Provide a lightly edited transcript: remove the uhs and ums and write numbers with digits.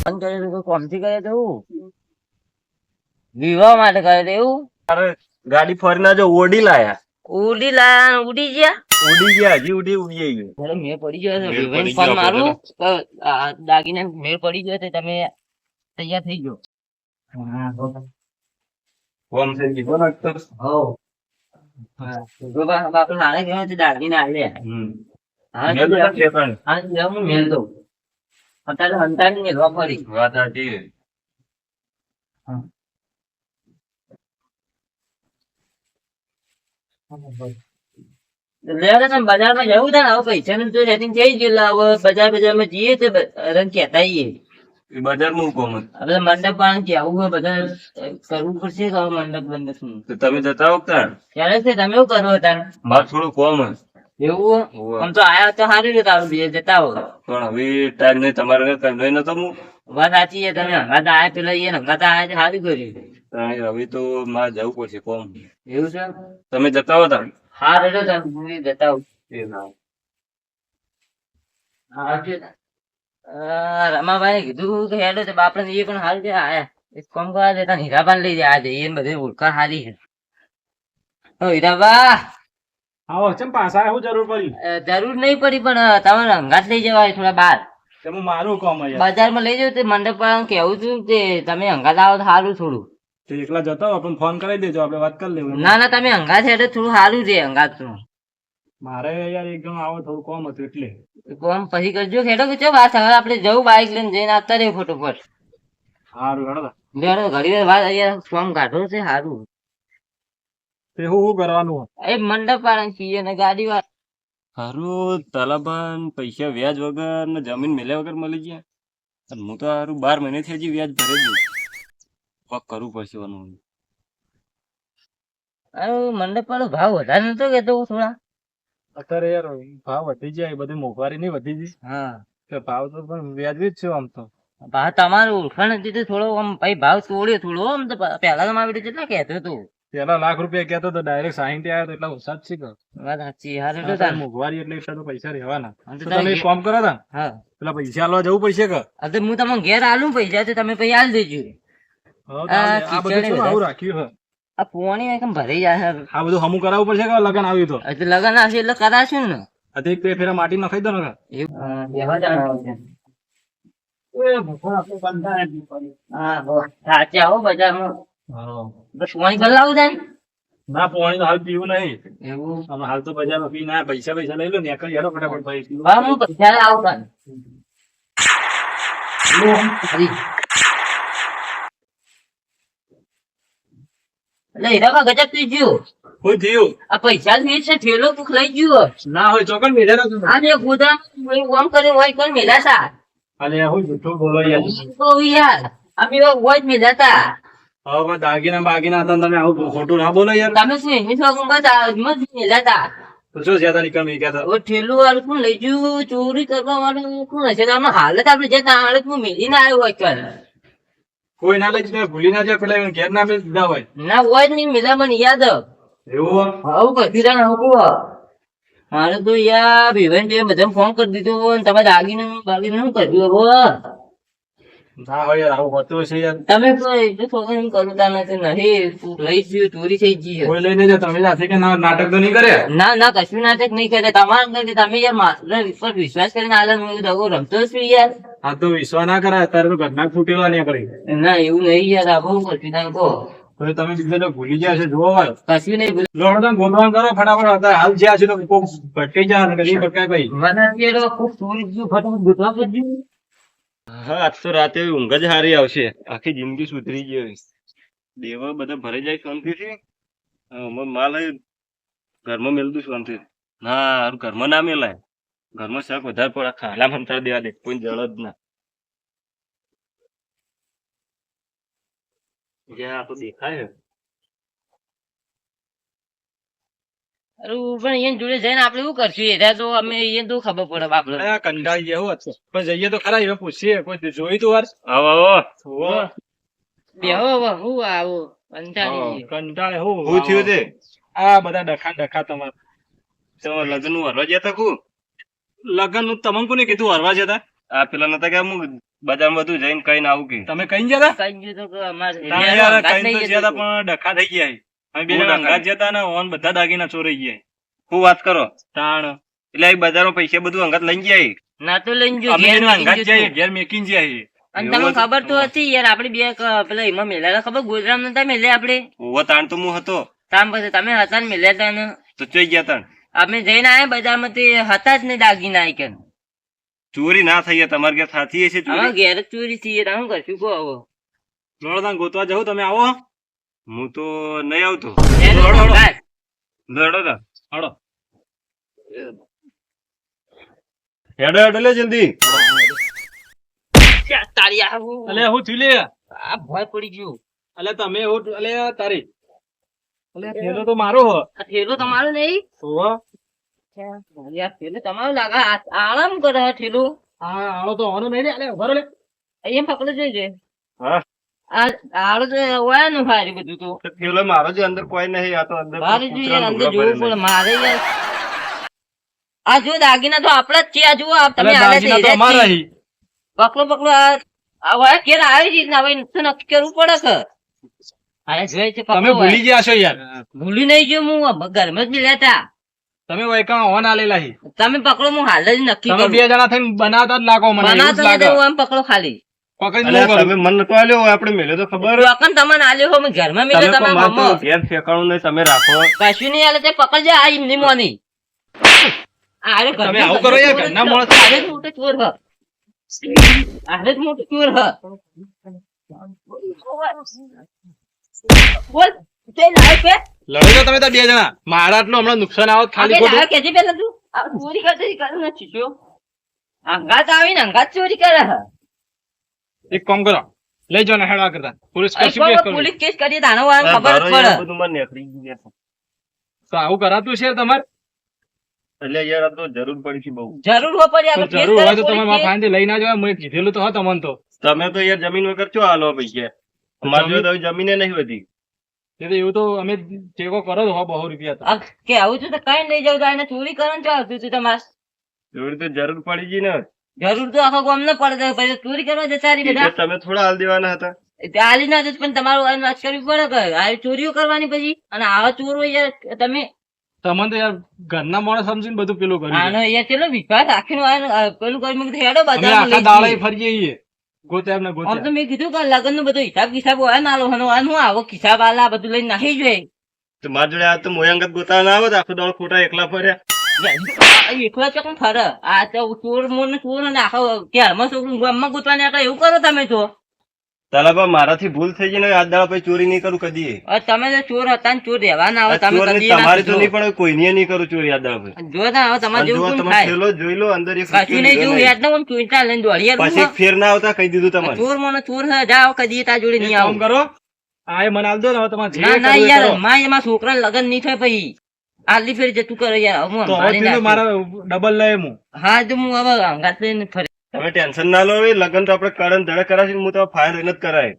Phone કર્યો તો કોમથી કરે તેવું વિવાહ માટે કરે તેવું ગાડી ફરીને જો ઓડી લાયા ઉડી લાયા ઉડી ગયા ઉડી ગયા હજી ઉડી ગયું. મેળ પડી ગયો છે. મેળ વિવાહ પડી ફોન ગયો મારું આપણે. તો દાગીને મેળ પડી ગયો તો તમે તૈયાર થઈ ગયો. કોમ થઈ ગયું ને તો. બાપુ હારે ગયો તો દાગીને આલ્યા. મેલ તો છે પણ. હા જાવ હું મેળ દઉં. અત્યારે હંતાડી મેળવા પડી. વાત સાચી. લેવા તમે બજારમાં જવું છે ને હવે પૈસાનું તો સેટિંગ થઈ ગયું હવે બજારમાં જઈએ તો રંગ કહેતા આવીએ. એ બજારનું કોમ હતું. હવે મંડપ પણ કેવું હોય બધા કરવું પડશે કે હવે મંડપ બંડપ નું તો તમે જતા હો તાણ. ત્યારે છે તમે એવું કરો તાર મારે થોડું કોમ હતું. એવું હોવે. આમ તો આયા તો સારું છે તારું બે જતા હો પણ હવે ટાઈમ નહીં તમારે કંઈ નતો હું. વાત સાચી છે તમે હંગાત આયા પેલા એ હંગાત આયા છે સારું કર્યું તાણ હવે તો મારે જવું પડશે કોમ. એવું છે તમે જતા હો તાણ. હા રેડો તમે જતા હો એ ના. રમાભાઈ કીધું કે હેડો તો બાપડે એ પણ હાલ છે આયા એક કામ કરવા દેતા હીરાબાન લઈ જાય આજે એને બધી ઓળખાણ સારી છે ઓ હીરાબા આવો ચમ પાછા શું જરૂર પડી જરૂર નહીં પડી પણ તમારે હંગાત લઈ જવાય થોડા બહાર તમે મારું કામ અહીંયા બજારમાં લઈ જાવ તે મંડપ વાળાને કેવું છું કે તમે હંગાત આવો તો સારું થોડું તો એકલા જતા હો પણ ફોન કરી દેજો આપણે વાત કરી લેવું ના ના તમે હંગાત હેડો થોડું સારું છે હંગાત નું મારે યાર એકદમ આવો થોડું કામ હતું એટલે કોમ પછી કરજો હેડો કે ચો વાત હવે આપણે જવું બાઈક લઈને જઈને આવતા રહે ફટોફટ સારું હેડો લેડો ઘડી વાર વાત અહીંયા ફોર્મ કાઢો છે સારું તે શું કરવાનું એ મંડપ વાળા છીએ ને ગાડી વાળા હારું તલાબાન પૈસા વ્યાજ વગર ને જમીન મેલ્યા વગર મળી ગયા અને હું તો હારું 12 મહિનેથી હજી વ્યાજ ભરે ગયું. કોક કરવું પડશે એનું. મંડપ વાળો ભાવ વધારે નતો કેતો થોડા અત્યારે યાર ભાવ વધી જાય બધી મોંઘવારી નહીં વધી ગઈ હા કે ભાવ તો પણ વ્યાજબી જ છે આમ તો ભાવ તમારું ઓળખાણ હતી તો થોડો આમ ભાઈ ભાવ તોડ્યો થોડો આમ તો પહેલા તો મારી કેટલા કહેતો તું પેલા લાખ રૂપિયા કહેતો તો ડાયરેક્ટ 60 આવ્યો તો એટલા ઓછા જ છે કે વાત સાચી હારે તો અત્યારે મોંઘવારી એટલે એટલા તો પૈસા રહેવાના હા, તો તો તમે એક કામ કરો તા હા પેલા પૈસા આલવા જવું પડશે કે હવે હું તમને ઘેર આલું પૈસા તો તમે પૈસા આલી દેજો હા, તો આ બધું ખીચડી શું બધા. આવું રાખ્યું હે આ પોણી એકમ ભરાઈ જાય આ બધું હમું કરાવવું પડશે કે લગન આવ્યું તો એટલે લગન આવશે એટલે કરાશું ને આ તો એક બે ફેરા માટી નખાઈ દો ને કાં? એવું બેહવા જવાનું છે. હા બસ સાચા હો બજારમાં બસ પોણી કરી લાવું તાન ના પાણી તો હાલ પીવું નહીં એવું અમે હાલ તો બજારમાં પી ના પૈસા લઈ લો ને હેડો ફટાફટ ભાઈ હા હું પૈસા લાવું તાન હરી. એટલે હીરાબા ગજબ થઈ ગયું કોઈ થયું આ પૈસા જ છે ઠેલો તું લઈ ગયો ના હોય ચોકન મેળે તું આજે ગોદામ કામ કર્યું હોય કોણ મેલા હતા અરે હું જૂઠું બોલો યાર તો યાર અમે હોય જ મેલા હતા હવે દાગીના બાગીના હતા ને તમે આવું ખોટું ના બોલો યાર તમે શું એની શોખ બધા મેલા હતા તો શું જ્યાદા નીકળ નહીં કહેતા હવે ઠેલું વાળું કોણ લઈ ગયું ચોરી કરવા વાળું કોણ હશે તો આમાં હાલત આપણે જતા હાલત હું મેલી ના આવ્યો હોય કર કોઈ ના લઈ જાય ભૂલી ના જાય પેલા ઘેર ના મેં દીધા હોય ના હોય જ નહીં મેલા મને યાદ એવું આવું કશું તા નહોતું મારે તો યાર ભીવન બે બધા ફોન કરી દીધો અને તમે દાગીને બાગીને શું કર્યું હવે ના હોય યાર આવું હોતું હશે યાર તમે કોઈ છોકરી કરતા નથી નહીં લઈ ગયું ચોરી થઈ ગઈ છે. કોઈ લઈને જાય તમે સાથે કે ના નાટક તો નહીં કરે ના ના કશું નાટક નહીં કરે તમારા અંગરથી તમે યાર મારા પર વિશ્વાસ કરીને આલા હું દગો રમતો છું યાર આ તો વિશ્વાસ ના કરાય અત્યારે તો ઘરના ફૂટેલા નહીં કરી ના એવું નહીં યાર આ બહુ કરતી ના કહો હવે તમે બીજા તો ભૂલી ગયા છે જોવો હોય કશું નહીં લોડો ગોંધવાન કરો ફટાફટ અત્યારે હાલ જ્યાં છે તો કોક ભટકાઈ જાય ને કદી ભટકાય ભાઈ મને ખૂબ ચોરી ગયું ફટાફટ ગોતવા પડ્યું હા આજ તો રાતે ઊંઘ જ હારી આવશે આખી જિંદગી સુધરી ગઈ દેવા બધા ભરાઈ જાય શાંતિથી માલ ઘરમાં મેળ દઉં શાંતિ ના હારું ઘરમાં ના મેલાય ઘરમાં શાક વધારે પડે ખાલા મંતર દેવા દે કોઈ જળ જ ના જ્યાં આ તો દેખાય અરે પણ અહીંયા જોડે જઈને આપણે શું કરશું એટલે તો અમે અહીંયા તો ખબર પડે બાપડે આ કંટાળી ગયા હોત પણ જઈએ તો ખરા એ પૂછીએ કોઈ જોઈ તું વાર આવો આવો બેહો હવે હું આવો કંટાળી ગયો. કંટાળે શું હું થયું તે આ બધા ડખા તમારે તમારે લગ્ન નું હરવા જતા કુ લગન નું તમને કોને કીધું હરવા જતા આ પેલા નતા કે હું બજારમાં બધું જઈને કઈ આવું કે તમે કઈ ગયા હતા? કઈ ગયું તો કે અમારે તમે હેડો યાર અંગાત કઈ તો નહીં ગયા હતા જતું. પણ ડખા થઈ ગયા છે. અમે બે હું જણા ડખા? અંગાત જતા ને ઓન બધા દાગીના ચોરાઈ ગયા. શું વાત કરો તાણ એટલે એ બજારમાં પૈસા બધું અંગત લઈ ગયા ના તો લઈને જો અમે ઘેર એના મેકીને અંગાત જતું. જઈએ ઘેર મેકીને જઈએ. અને એવું તમને હતું? ખબર તો હતી યાર આપડી બે પેલા એમાં મેલ્યા ખબર ગોજરામ નતા મેલ્યા આપડે ઓવો તાણ તો હું હતો તામ પછી તમે હતા ને મેલ્યા હતા ને તો ચોઈ ગયા તાણ અમે જઈને આયા બજારમાં તે હતા જ ને દાગીના આઈ ચોરી ના થઈ જાય તમારે ઘેર થાતી હશે અમારા ચોરી ઘેર જ ચોરી થઈ શું કરશું કહો હવે નોળદાન ગોતવા જવું તમે આવો. હું તો નહીં આવતો હેડો, હળો, હળો. અંગાત. લડો તા હાલો. હેડો હેડો લે જલ્દી ક્યાં તારી આવું? અલે હું થયું લે? આ ભોંય પડી ગયું અલે તમે હું અલે તારી અલે થેલો તો મારો હો. આ થેલો તમારો નહીં ઓહો. તારી આ થેલો તમારો લાગે આરામ કરે આ થેલો આ આળો તો હોનો નહીં લે. અલે ઉભા રહો લે. અહીંયા પકડો જોઈજે હા આ આડો તો ઓયાનું હારી બધું તો તો પેલો મારો જ અંદર કોઈ નહીં આ તો અંદર બારે જોઈએ કૂતરાનું અંદર ઢોકળા જોવું પડે ભરેલા. મારે યાર આ જો દાગીના તો આપડા જ છે આ જુઓ આપ અલે તમે આલે દાગીના તો અમારા હી. પકડો પકડો આ વાય કેર આવી રીતના હવે તો નક્કી કરવું પડે કે અરે જોઈ છે તમે પકડો ભૂલી ગયા છો યાર. ભૂલી નહીં ગયો હું ઘરમાં જ મિલ્યા હતા તમે વૈકા હોન આલેલા હી. તમે પકડો હું હાલ જ નક્કી તમે કરું બે જણા થઈને બનાવતા જ લાગો મને એવું જ બનાવતા લાગે. નથી, હું આમ પકડો ખાલી પકડી અલે ન કરું. તમે મન નતો આલ્યો આપણે મેલ્યો તો ખબર ચોકન તમને આલ્યો હો મેં ઘરમાં તમે મિલ્યો પણ તમે મારે તો મમ્મો ઘેર ઠેકાણું નહીં તમે રાખો કશું નહીં આલે તે પકડજે આ એમની મોની આરે તમે આવું કરો યાર, ઘરના માણસ. આરે જ મોટો ચોર હ આરે જ મોટો ચોર હ બોલ તે લાવ કે લડો તો તમે તો બે જણા. મારા આટલું હમણાં નુકસાન આવત ખાલી ખાલી ખોટું. કેજી પેલા તું આ ચોરી કરતી કરું નથી જો અંગાત આવીને અંગાત ચોરી કરે હ એક કામ કરો લઈ જાઓ ને હેડવા કરતા પોલીસ અરે કશું કેસ કરો. પોલીસ કેસ કરીએ તાનો વાળાને આ ખબર જ ભારો યાર પડે બધું મને નીકળી ગયું યાર. તો આવું કરાતું છે તમારે? એટલે યાર આ તો જરૂર પડી છે બહુ જરૂર હો પડી તો આપણે કેસ જરૂર હોય તો કરે તમે પોલીસ મારા કેસ. ફાઈનથી લઈ ના જવાય. મેં કીધેલું તો હા તમને તો. તમે તો યાર જમીન વગર ચો હાલો પૈસા અમારે જોડે તો હવે જમીને નહીં વધી એ તો એવું તો અમે ટેકો કરો તો હો 200 રૂપિયા તો. આ કે આવું છું તો કઈ નહીં જાવ તો એને ચોરી કરવાનું ચાલ આવતું હતું તમારે જોડે તો જરૂર પડી ગઈ ને જરૂર તો આખો ગામ ન પડે તો પછી ચોરી કરવા જતા રહી બધા તમે થોડા હાલ દેવાના હતા હાલી ના જતું પણ તમારું આ વાત કરવી પડે કે આ ચોરીઓ કરવાની પછી અને આવા ચોરો યાર તમે તમને તો યાર ઘરના માણસ સમજીને બધું પેલું કર્યું આનો છે. યાર ચલો વિશ્વાસ રાખીને પેલું કરી મૂકી હેડો અમે બધા આખા દાડે ફરીએ છીએ. ગોત્યા ને આમ તો ગોત્યા. મેં કીધું કે લગ્ન નું બધું હિસાબ કિસાબ હોય ને આલો હનો હું આવો કિસાબ આલા બધું લઈને નાખી જોઈએ તો મારા જોડે આ તો મોયંગત ગોતા ના આવે તો આખો દાડો ખોટા એકલા ફર્યા એકલા ચોકન ફરે આ તો ચોર મોર ને ચોર અને આખો ઘરમાં છોકરું ગામમાં ગોતવા નીકળે એવું કરો તમે તો તાલા મારાથી ભૂલ થઈ ગઈ ને આજ દાડા પછી ચોરી નહીં કરું કદી હવે તમે તો ચોર હતા ને ચોર રહેવા ના આવે આ તમે ચોર કદી ના તમારી તો કીધું. નહીં પણ કોઈની નહીં કરું ચોરી આજ દાડા પછી જો ના આવે તમારે અને જો જેવું કોણ તમે થાય થેલો જોઈ લો અંદર એક કશું નહીં જેવું યાદ ના હોય ચોઈટા લઈને દોડી યાર પછી એક ફેર ના આવતા કહી દીધું તમારે ચોર મને ચોર છે જાઓ કદી તા જોડે એક નહીં કામ આવું કરો આ મને આલ દો ને હવે તમારે જે ના ના કરવું એ યાર કરો. માં એમાં છોકરા લગન નહીં થાય પછી આલી ફેર જતું કરે યાર હું તો હવે મારી પેલું નાખ્યું. મારા ડબલ લઈ હું. હા તો હું હવે અંગાત લઈને ફરે તમે ટેન્શન ના લો લગન તો આપણે કરણ ધડે કરાશે હું તો ફાયર લઈને જ કરાય